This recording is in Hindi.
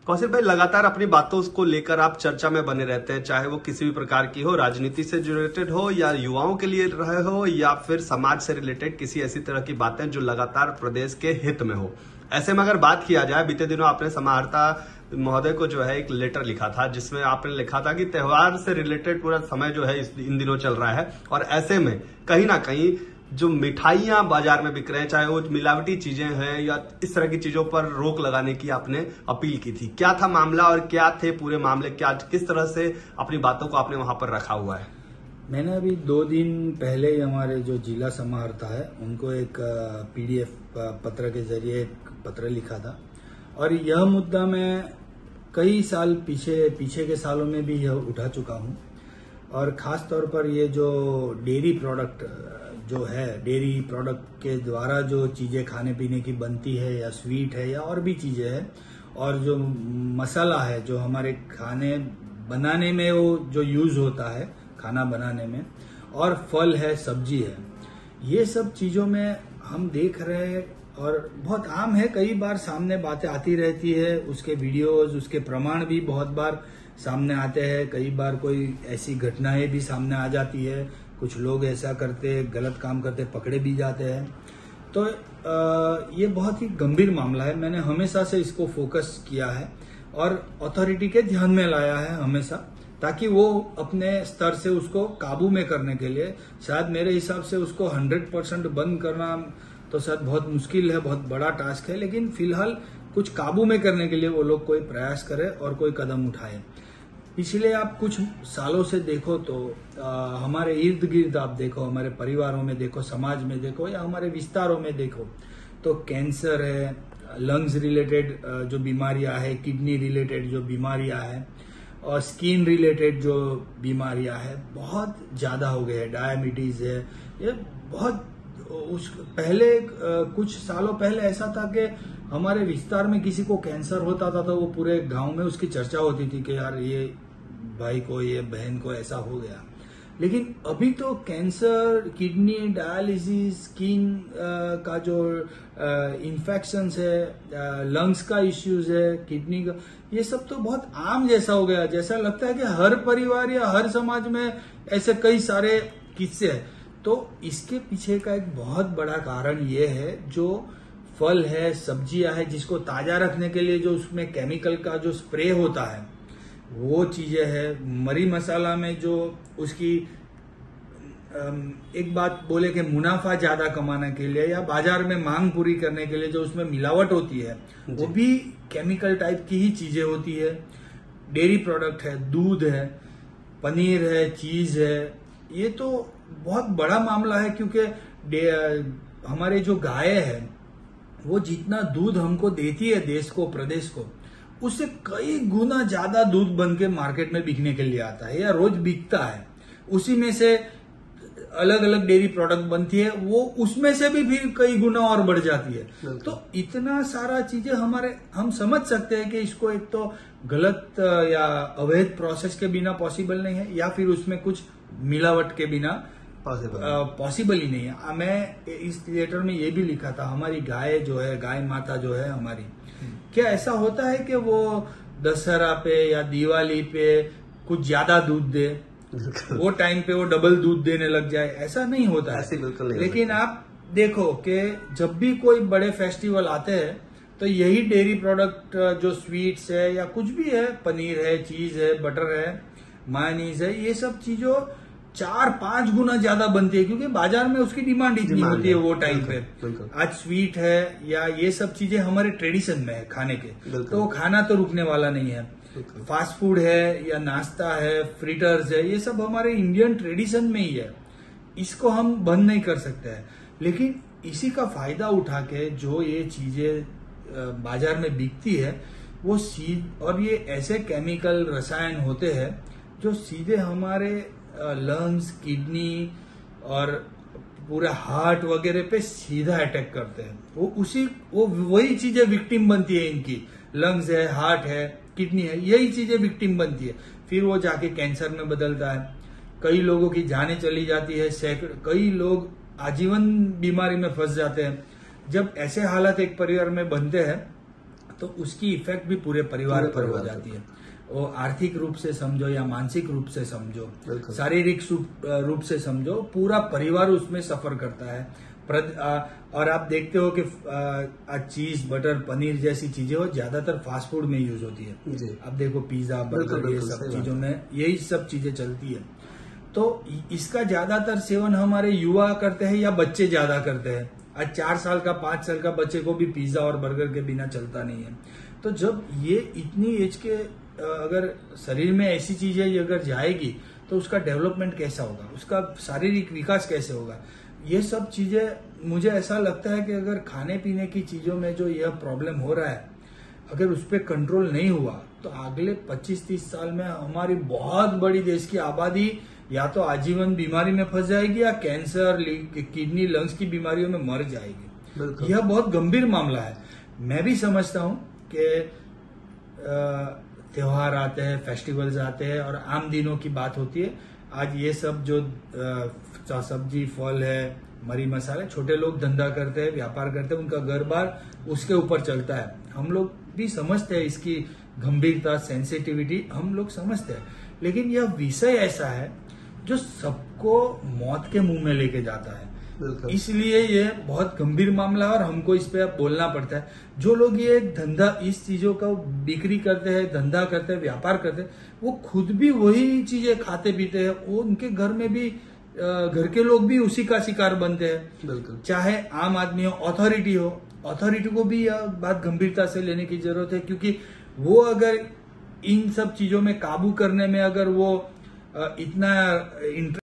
कौशिक भाई, लगातार अपनी बातों को लेकर आप चर्चा में बने रहते हैं, चाहे वो किसी भी प्रकार की हो, राजनीति से रिलेटेड हो या युवाओं के लिए रहे हो या फिर समाज से रिलेटेड किसी ऐसी तरह की बातें जो लगातार प्रदेश के हित में हो। ऐसे में अगर बात किया जाए, बीते दिनों आपने समाहर्ता महोदय को जो है एक लेटर लिखा था जिसमें आपने लिखा था कि त्योहार से रिलेटेड पूरा समय जो है इन दिनों चल रहा है और ऐसे में कहीं ना कहीं जो मिठाइयां बाजार में बिक रहे हैं, चाहे वो मिलावटी चीजें हैं या इस तरह की चीजों पर रोक लगाने की आपने अपील की थी। क्या था मामला और क्या थे पूरे मामले, क्या किस तरह से अपनी बातों को आपने वहां पर रखा हुआ है? मैंने अभी 2 दिन पहले ही हमारे जो जिला समाहर्ता है उनको एक PDF पत्र के जरिए एक पत्र लिखा था और यह मुद्दा मैं कई साल पीछे के सालों में भी यह उठा चुका हूं और खास तौर पर ये जो डेयरी प्रोडक्ट जो है, डेयरी प्रोडक्ट के द्वारा जो चीजें खाने पीने की बनती है या स्वीट है या और भी चीजें हैं और जो मसाला है जो हमारे खाने बनाने में वो जो यूज होता है खाना बनाने में, और फल है, सब्जी है, ये सब चीजों में हम देख रहे हैं और बहुत आम है, कई बार सामने बातें आती रहती है, उसके वीडियोस, उसके प्रमाण भी बहुत बार सामने आते हैं, कई बार कोई ऐसी घटनाएं भी सामने आ जाती है, कुछ लोग ऐसा करते, गलत काम करते पकड़े भी जाते हैं। तो ये बहुत ही गंभीर मामला है। मैंने हमेशा से इसको फोकस किया है और अथॉरिटी के ध्यान में लाया है हमेशा, ताकि वो अपने स्तर से उसको काबू में करने के लिए, शायद मेरे हिसाब से उसको 100% बंद करना तो शायद बहुत मुश्किल है, बहुत बड़ा टास्क है, लेकिन फिलहाल कुछ काबू में करने के लिए वो लोग कोई प्रयास करें और कोई कदम उठाए। पिछले आप कुछ सालों से देखो तो हमारे इर्द गिर्द आप देखो, हमारे परिवारों में देखो, समाज में देखो या हमारे विस्तारों में देखो तो कैंसर है, लंग्स रिलेटेड जो बीमारियां है, किडनी रिलेटेड जो बीमारियां है और स्किन रिलेटेड जो बीमारियां है बहुत ज्यादा हो गए हैं। डायबिटीज है, ये बहुत पहले कुछ सालों पहले ऐसा था कि हमारे विस्तार में किसी को कैंसर होता था तो वो पूरे गांव में उसकी चर्चा होती थी कि यार ये भाई को, ये बहन को ऐसा हो गया। लेकिन अभी तो कैंसर, किडनी, डायलिसिस, स्किन का जो इन्फेक्शंस है, लंग्स का इश्यूज है, किडनी का, ये सब तो बहुत आम जैसा हो गया। जैसा लगता है कि हर परिवार या हर समाज में ऐसे कई सारे किस्से हैं। तो इसके पीछे का एक बहुत बड़ा कारण ये है, जो फल है, सब्जियां है, जिसको ताजा रखने के लिए जो उसमें केमिकल का जो स्प्रे होता है वो चीजें है, मरी मसाला में जो उसकी एक बात बोले कि मुनाफा ज्यादा कमाने के लिए या बाजार में मांग पूरी करने के लिए जो उसमें मिलावट होती है वो भी केमिकल टाइप की ही चीजें होती है। डेयरी प्रोडक्ट है, दूध है, पनीर है, चीज है, ये तो बहुत बड़ा मामला है क्योंकि हमारे जो गाय है वो जितना दूध हमको देती है देश को, प्रदेश को, उससे कई गुना ज्यादा दूध बन के मार्केट में बिकने के लिए आता है या रोज बिकता है। उसी में से अलग अलग डेयरी प्रोडक्ट बनती है, वो उसमें से भी फिर कई गुना और बढ़ जाती है। तो इतना सारा चीजें हम समझ सकते हैं कि इसको एक तो गलत या अवैध प्रोसेस के बिना पॉसिबल नहीं है या फिर उसमें कुछ मिलावट के बिना पॉसिबल ही नहीं है। मैं इस लेटर में ये भी लिखा था, हमारी गाय जो है, गाय माता जो है हमारी, क्या ऐसा होता है कि वो दशहरा पे या दिवाली पे कुछ ज्यादा दूध दे, वो टाइम पे वो डबल दूध देने लग जाए? ऐसा नहीं होता है, बिल्कुल नहीं। लेकिन आप देखो कि जब भी कोई बड़े फेस्टिवल आते हैं तो यही डेयरी प्रोडक्ट जो स्वीट्स है या कुछ भी है, पनीर है, चीज है, बटर है, मायोनीज है, ये सब चीजों 4-5 गुना ज्यादा बनती है क्योंकि बाजार में उसकी डिमांड इतनी होती है वो टाइम पे। आज स्वीट है या ये सब चीजें हमारे ट्रेडिशन में है खाने के, तो वो खाना तो रुकने वाला नहीं है। फास्ट फूड है या नाश्ता है, फ्रिटर्स है, ये सब हमारे इंडियन ट्रेडिशन में ही है, इसको हम बंद नहीं कर सकते हैं। लेकिन इसी का फायदा उठा के जो ये चीजें बाजार में बिकती है वो और ये ऐसे केमिकल रसायन होते हैं जो सीधे हमारे लंग्स, किडनी और पूरे हार्ट वगैरह पे सीधा अटैक करते हैं। वो वही चीजें विक्टिम बनती है, इनकी लंग्स है, हार्ट है, किडनी है, यही चीजें विक्टिम बनती है। फिर वो जाके कैंसर में बदलता है, कई लोगों की जानें चली जाती है, कई लोग आजीवन बीमारी में फंस जाते हैं। जब ऐसे हालात एक परिवार में बनते हैं तो उसकी इफेक्ट भी पूरे परिवार पर हो जाती है। वो आर्थिक रूप से समझो या मानसिक रूप से समझो, शारीरिक रूप से समझो, पूरा परिवार उसमें सफर करता है। और आप देखते हो कि चीज, बटर, पनीर जैसी चीजें वो ज्यादातर फास्ट फूड में यूज होती है। आप देखो पिज्जा, बर्गर, ये सब चीजों में यही सब चीजें चलती है। तो इसका ज्यादातर सेवन हमारे युवा करते हैं या बच्चे ज्यादा करते हैं। आज 4 साल का 5 साल का बच्चे को भी पिज्जा और बर्गर के बिना चलता नहीं है। तो जब ये इतनी एज के अगर शरीर में ऐसी चीजें अगर जाएगी तो उसका डेवलपमेंट कैसा होगा, उसका शारीरिक विकास कैसे होगा। ये सब चीजें मुझे ऐसा लगता है कि अगर खाने पीने की चीजों में जो यह प्रॉब्लम हो रहा है, अगर उस पर कंट्रोल नहीं हुआ तो अगले 25-30 साल में हमारी बहुत बड़ी देश की आबादी या तो आजीवन बीमारी में फंस जाएगी या कैंसर, किडनी, लंग्स की बीमारियों में मर जाएगी। यह बहुत गंभीर मामला है। मैं भी समझता हूं कि त्योहार आते हैं, फेस्टिवल्स आते हैं और आम दिनों की बात होती है। आज ये सब जो सब्जी, फल है, मरी मसाले, छोटे लोग धंधा करते हैं, व्यापार करते हैं, उनका घर बार उसके ऊपर चलता है। हम लोग भी समझते हैं इसकी गंभीरता, सेंसिटिविटी हम लोग समझते हैं, लेकिन यह विषय ऐसा है जो सबको मौत के मुंह में लेके जाता है। इसलिए ये बहुत गंभीर मामला है और हमको इस पे अब बोलना पड़ता है। जो लोग ये धंधा, इस चीजों का बिक्री करते हैं, धंधा करते हैं, व्यापार करते हैं, वो खुद भी वही चीजें खाते पीते हैं। वो उनके घर में भी, घर के लोग भी उसी का शिकार बनते हैं। चाहे आम आदमी हो, अथॉरिटी को भी यह बात गंभीरता से लेने की जरूरत है, क्योंकि वो अगर इन सब चीजों में काबू करने में अगर वो इतना